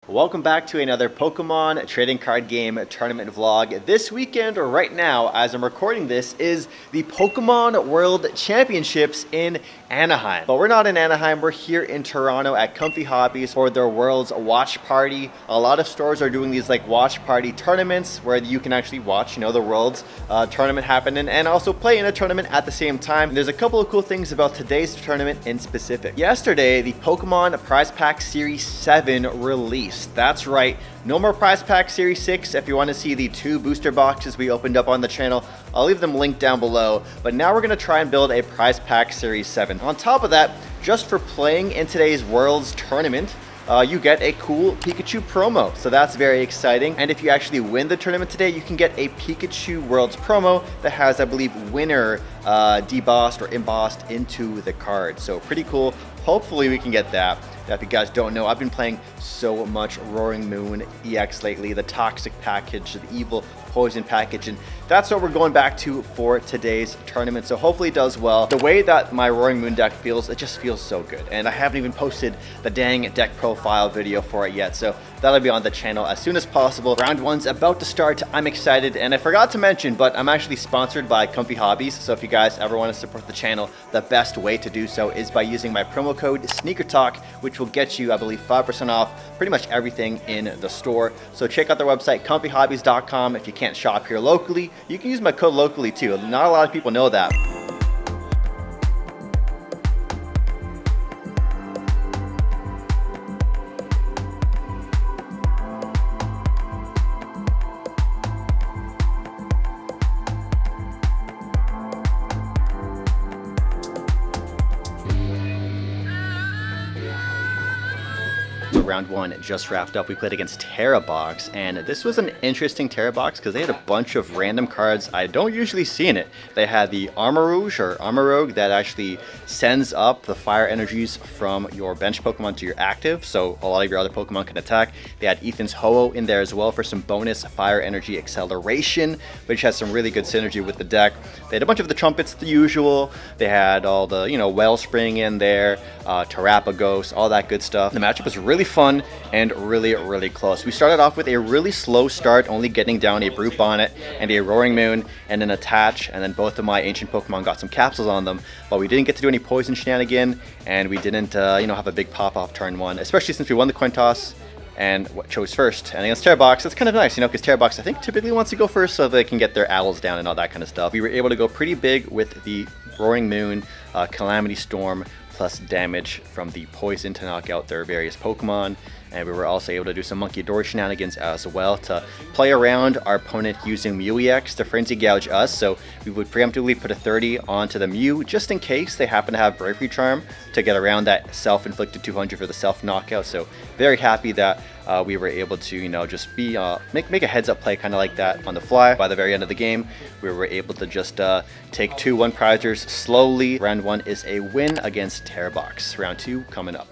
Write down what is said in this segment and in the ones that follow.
Welcome back to another Pokemon trading card game tournament vlog. This weekend, or right now, as I'm recording this, is the Pokemon World Championships in Anaheim. But we're not in Anaheim, we're here in Toronto at Comfy Hobbies for their World's Watch Party. A lot of stores are doing these like watch party tournaments where you can actually watch, the World's tournament happen and also play in a tournament at the same time. And there's a couple of cool things about today's tournament in specific. Yesterday, the Pokemon Prize Pack Series 7 released. That's right, no more Prize Pack Series 6. If you want to see the 2 booster boxes we opened up on the channel, I'll leave them linked down below. But now we're going to try and build a Prize Pack Series 7. On top of that, just for playing in today's Worlds tournament, you get a cool Pikachu promo. So that's very exciting. And if you actually win the tournament today, you can get a Pikachu Worlds promo that has, I believe, winner debossed or embossed into the card. So pretty cool. Hopefully we can get that. If you guys don't know, I've been playing so much Roaring Moon EX lately, the Toxic package, the Evil Poison package, and that's what we're going back to for today's tournament. So hopefully it does well. The way that my Roaring Moon deck feels, it just feels so good. And I haven't even posted the dang deck profile video for it yet, so that'll be on the channel as soon as possible. Round one's about to start. I'm excited, and I forgot to mention, but I'm actually sponsored by Comfy Hobbies. So if you guys ever want to support the channel, the best way to do so is by using my promo code SNEAKERTALK, which will get you, I believe, 5% off pretty much everything in the store. So check out their website, comfyhobbies.com. If you can't shop here locally, you can use my code locally too. Not a lot of people know that. Round one just wrapped up. We played against Terrabox, and this was an interesting Terrabox because they had a bunch of random cards I don't usually see in it. They had the Armarouge or Armarouge that actually sends up the fire energies from your bench Pokemon to your active, so a lot of your other Pokemon can attack. They had Ethan's Ho-Oh in there as well for some bonus fire energy acceleration, which has some really good synergy with the deck. They had a bunch of the Trumpets, the usual. They had all the, Wellspring in there, Terrapagos, all that good stuff. The matchup was really fun and really close. We started off with a really slow start, only getting down a Brute Bonnet and a Roaring Moon and an Attach, and then both of my ancient Pokemon got some capsules on them, but we didn't get to do any poison shenanigan, and we didn't have a big pop-off turn one, especially since we won the coin toss and chose first. And against Terrabox, that's kind of nice, because Terrabox, I think, typically wants to go first so they can get their owls down and all that kind of stuff. We were able to go pretty big with the Roaring Moon, Calamity Storm, plus damage from the poison to knock out their various Pokemon. And we were also able to do some Monkey Door shenanigans as well to play around our opponent using Mew EX to Frenzy Gouge us. So we would preemptively put a 30 onto the Mew just in case they happen to have Bravery Charm to get around that self-inflicted 200 for the self-knockout. So very happy that we were able to, just be make a heads-up play kind of like that on the fly. By the very end of the game, we were able to just take 2 1-prizers slowly. Round 1 is a win against Terrabox. Round 2 coming up.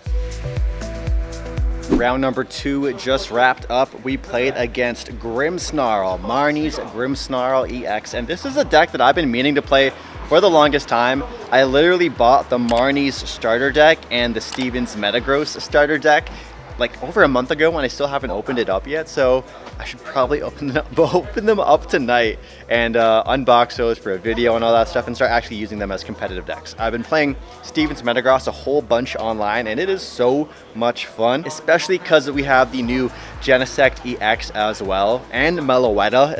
Round number 2 just wrapped up. We played against Grimmsnarl, Marnie's Grimmsnarl EX, and this is a deck that I've been meaning to play for the longest time. I literally bought the Marnie's starter deck and the Stevens Metagross starter deck like over a month ago, and I still haven't opened it up yet, so I should probably open them up tonight and unbox those for a video and all that stuff and start actually using them as competitive decks. I've been playing Stevens Metagross a whole bunch online, and it is so much fun, especially because we have the new Genesect EX as well, and Meloetta.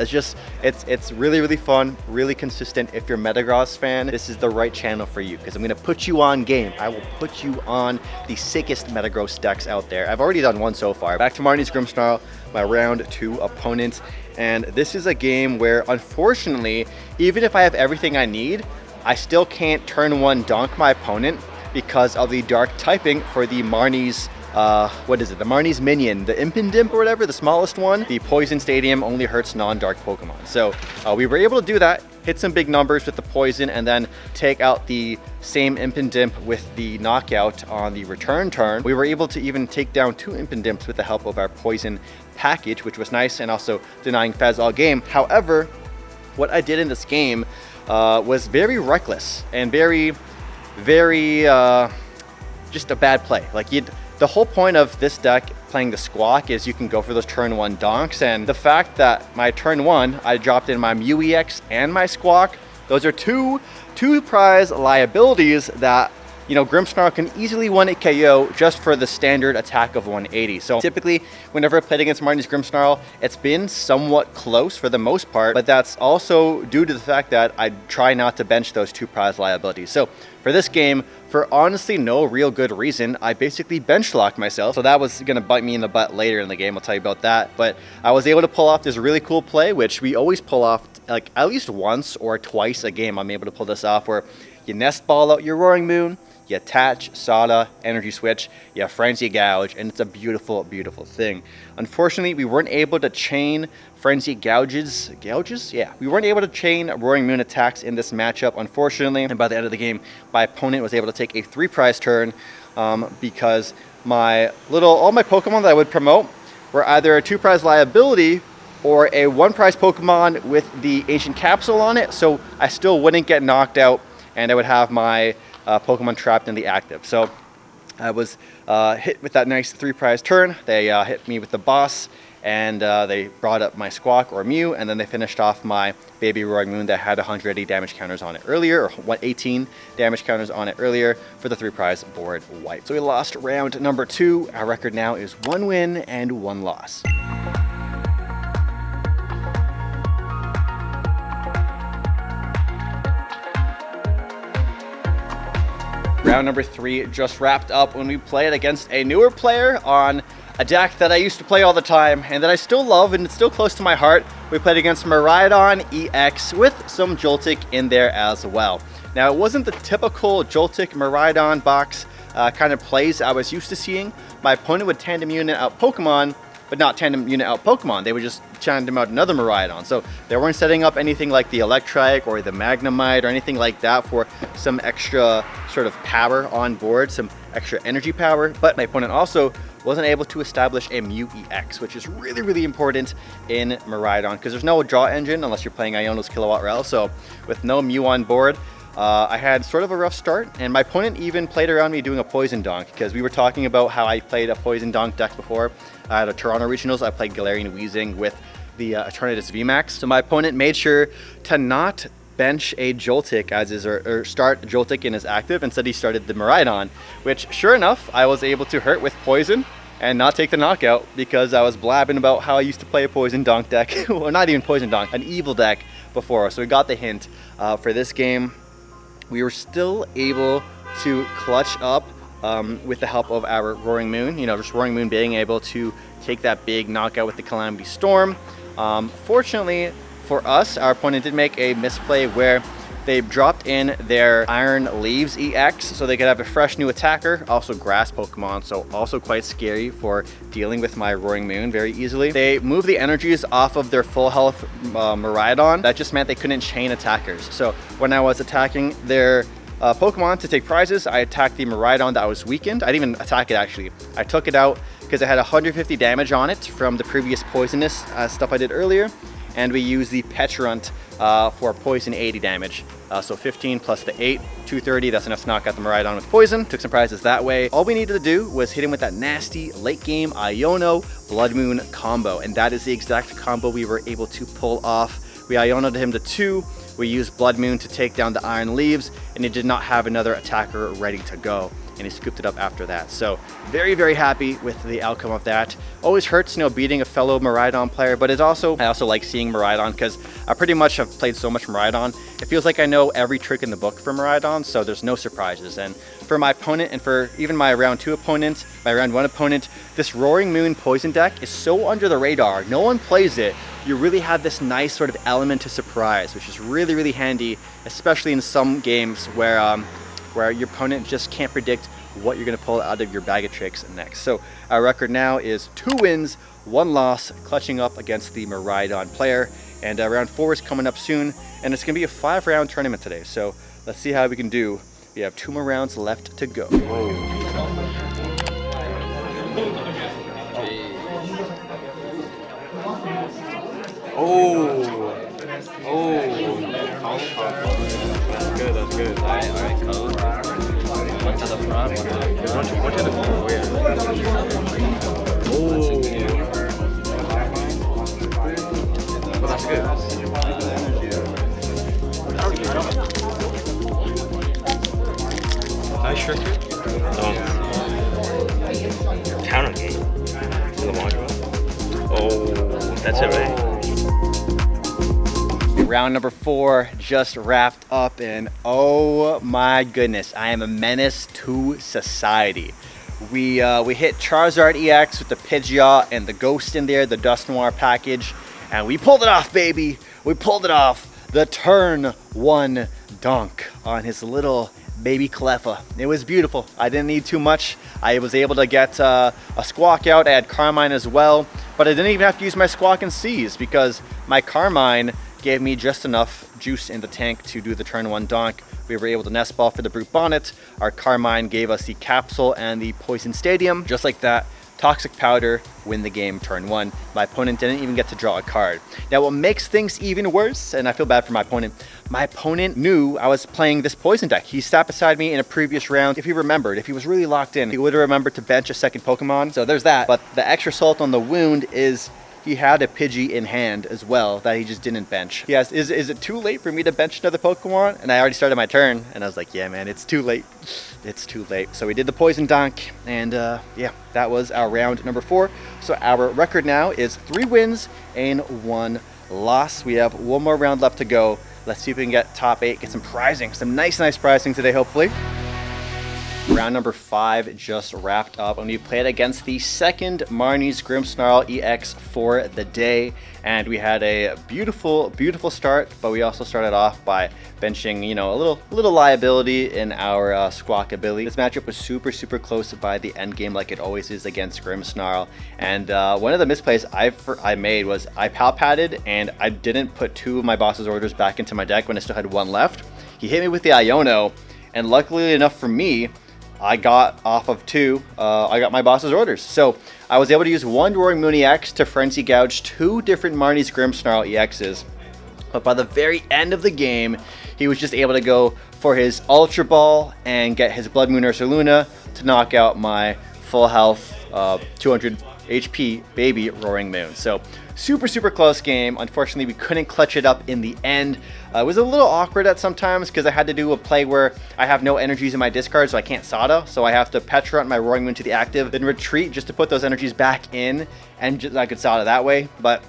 It's really fun, really consistent. If you're a Metagross fan, this is the right channel for you, because I'm going to put you on game. I will put you on the sickest Metagross decks out there. I've already done one so far. Back to Marnie's Grimmsnarl, my round 2 opponent, and this is a game where, unfortunately, even if I have everything I need, I still can't turn 1 donk my opponent because of the dark typing for the Marnie's the Marnie's minion, the Impidimp or whatever, the smallest one. The Poison Stadium only hurts non-dark Pokemon. So we were able to do that, hit some big numbers with the poison, and then take out the same Impidimp with the knockout on the return turn. We were able to even take down 2 Impidimps with the help of our poison package, which was nice, and also denying Fez all game. However, what I did in this game was very reckless and very just a bad play. Like, the whole point of this deck playing the Squawk is you can go for those turn 1 donks, and the fact that my turn 1 I dropped in my Mew EX and my Squawk, those are two prize liabilities that, you know, Grimmsnarl can easily 1-hit KO just for the standard attack of 180. So typically, whenever I played against Marty's Grimmsnarl, it's been somewhat close for the most part, but that's also due to the fact that I try not to bench those 2 prize liabilities. So for this game, for honestly no real good reason, I basically bench locked myself. So that was gonna bite me in the butt later in the game, I'll tell you about that. But I was able to pull off this really cool play, which we always pull off like at least once or twice a game. I'm able to pull this off where you nest ball out your Roaring Moon, you attach, Sada, energy switch, you Frenzy Gouge, and it's a beautiful, beautiful thing. Unfortunately, we weren't able to chain Frenzy Gouges? Yeah, we weren't able to chain Roaring Moon attacks in this matchup, unfortunately. And by the end of the game, my opponent was able to take a 3 prize turn because all my Pokemon that I would promote were either a 2 prize liability or a 1 prize Pokemon with the Ancient Capsule on it, so I still wouldn't get knocked out, and I would have my Pokemon trapped in the active. So I was hit with that nice 3 prize turn. They hit me with the boss, and they brought up my Squawk or Mew, and then they finished off my baby Roaring Moon that had 180 damage counters on it earlier, or 118 damage counters on it earlier for the 3 prize board wipe. So we lost round number 2. Our record now is 1 win and 1 loss. Round number 3 just wrapped up when we played against a newer player on a deck that I used to play all the time and that I still love and it's still close to my heart. We played against Miraidon EX with some Joltik in there as well. Now, it wasn't the typical Joltik Miraidon box kind of plays I was used to seeing. My opponent would tandem unit out Pokemon, but not tandem unit out Pokemon. They would just tandem out another Miraidon. So they weren't setting up anything like the Electrike or the Magnemite or anything like that for some extra sort of power on board, some extra energy power. But my opponent also wasn't able to establish a Mew EX, which is really, really important in Miraidon because there's no draw engine unless you're playing Iono's Kilowatt Rel. So with no Mew on board, I had sort of a rough start, and my opponent even played around me doing a Poison Donk because we were talking about how I played a Poison Donk deck before. At the Toronto Regionals, I played Galarian Weezing with the Eternatus VMAX. So my opponent made sure to not bench a Joltik as his, or start Joltik in his active. Instead, he started the Miraidon, which sure enough, I was able to hurt with Poison and not take the knockout because I was blabbing about how I used to play a Poison Donk deck, well, not even Poison Donk, an Evil deck before. So we got the hint for this game. We were still able to clutch up with the help of our Roaring Moon. You know, just Roaring Moon being able to take that big knockout with the Calamity Storm. Fortunately for us, our opponent did make a misplay where they dropped in their Iron Leaves EX so they could have a fresh new attacker, also grass Pokemon, so also quite scary for dealing with my Roaring Moon very easily. They moved the energies off of their full health Miraidon. That just meant they couldn't chain attackers. So when I was attacking their Pokemon to take prizes, I attacked the Miraidon that was weakened. I didn't even attack it actually. I took it out because it had 150 damage on it from the previous poisonous stuff I did earlier. And we used the Peturunt for poison 80 damage. So 15 plus the 8, 230, that's enough to knock out the Miraidon with poison. Took some prizes that way. All we needed to do was hit him with that nasty late game Iono Blood Moon combo. And that is the exact combo we were able to pull off. We Iono'd him to 2. We used Blood Moon to take down the Iron Leaves, and he did not have another attacker ready to go. And he scooped it up after that. So very, very happy with the outcome of that. Always hurts, you know, beating a fellow Miraidon player, but I also like seeing Miraidon because I pretty much have played so much Miraidon. It feels like I know every trick in the book for Miraidon, so there's no surprises. And for my opponent, and for even my round 2 opponent, my round 1 opponent, this Roaring Moon Poison deck is so under the radar. No one plays it. You really have this nice sort of element to surprise, which is really, really handy, especially in some games where your opponent just can't predict what you're going to pull out of your bag of tricks next. So our record now is 2 wins, 1 loss, clutching up against the Miraidon player. And round 4 is coming up soon, and it's going to be a 5-round tournament today. So let's see how we can do. We have 2 more rounds left to go. Oh, that's good, All right, Cole. One to the front, one to the... That's it, right? Round number 4 just wrapped up, and oh my goodness, I am a menace to society. We hit Charizard EX with the Pidgeot and the Ghost in there, the Dust Noir package, and we pulled it off, baby. We pulled it off. The turn 1 dunk on his little baby Cleffa. It was beautiful. I didn't need too much. I was able to get a Squawk out. I had Carmine as well, but I didn't even have to use my Squawk and Seize because my Carmine gave me just enough juice in the tank to do the turn 1 donk. We were able to nest ball for the Brute Bonnet. Our Carmine gave us the Capsule and the Poison Stadium. Just like that, Toxic Powder, win the game turn 1. My opponent didn't even get to draw a card. Now what makes things even worse, and I feel bad for my opponent knew I was playing this poison deck. He sat beside me in a previous round. If he remembered, if he was really locked in, he would have remembered to bench a second Pokemon. So there's that. But the extra salt on the wound is he had a Pidgey in hand as well that he just didn't bench. He asked, is it too late for me to bench another Pokemon? And I already started my turn, and I was like, yeah, man, it's too late. It's too late. So we did the Poison Donk, and yeah, that was our round number 4. So our record now is 3 wins and 1 loss. We have 1 more round left to go. Let's see if we can get top 8, get some prizing, some nice prizing today, hopefully. Round number 5 just wrapped up, and we played against the second Marnie's Grimmsnarl EX for the day, and we had a beautiful start, but we also started off by benching, you know, a little liability in our Squawk ability. This matchup was super close by the end game, like it always is against Grimmsnarl, and one of the misplays I made was I pal padded, and I didn't put 2 of my boss's orders back into my deck when I still had 1 left. He hit me with the Iono, and luckily enough for me, I got off of 2, I got my boss's orders. So I was able to use 1 Roaring Moon EX to Frenzy Gouge 2 different Marnie's Grimmsnarl EXs. But by the very end of the game, he was just able to go for his Ultra Ball and get his Blood Moon Ursaluna to knock out my full health, 200 HP baby Roaring Moon. So super close game. Unfortunately, we couldn't clutch it up in the end. It was a little awkward at some times because I had to do a play where I have no energies in my discard, so I can't Sada. So I have to Petra my Roaring Moon to the active, then retreat just to put those energies back in, and I could Sada that way. But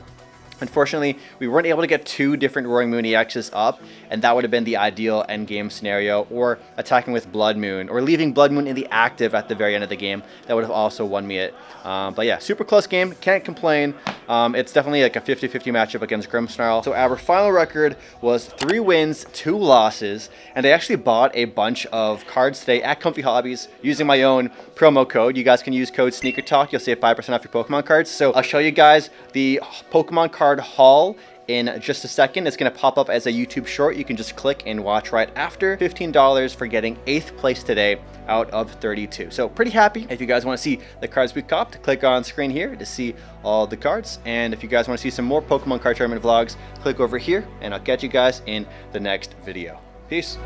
unfortunately, we weren't able to get 2 different Roaring Moon EXs up, and that would have been the ideal endgame scenario, or attacking with Blood Moon, or leaving Blood Moon in the active at the very end of the game. That would have also won me it. But yeah, super close game, can't complain. It's definitely like a 50-50 matchup against Grimmsnarl. So our final record was 3 wins, 2 losses, and I actually bought a bunch of cards today at Comfy Hobbies using my own promo code. You guys can use code SneakerTalk, you'll save 5% off your Pokemon cards. So I'll show you guys the Pokemon card haul in just a second. It's going to pop up as a YouTube short. You can just click and watch right after. $15 for getting 8th place today out of 32. So pretty happy. If you guys want to see the cards we copped, click on screen here to see all the cards. And if you guys want to see some more Pokemon card tournament vlogs, click over here, and I'll catch you guys in the next video. Peace.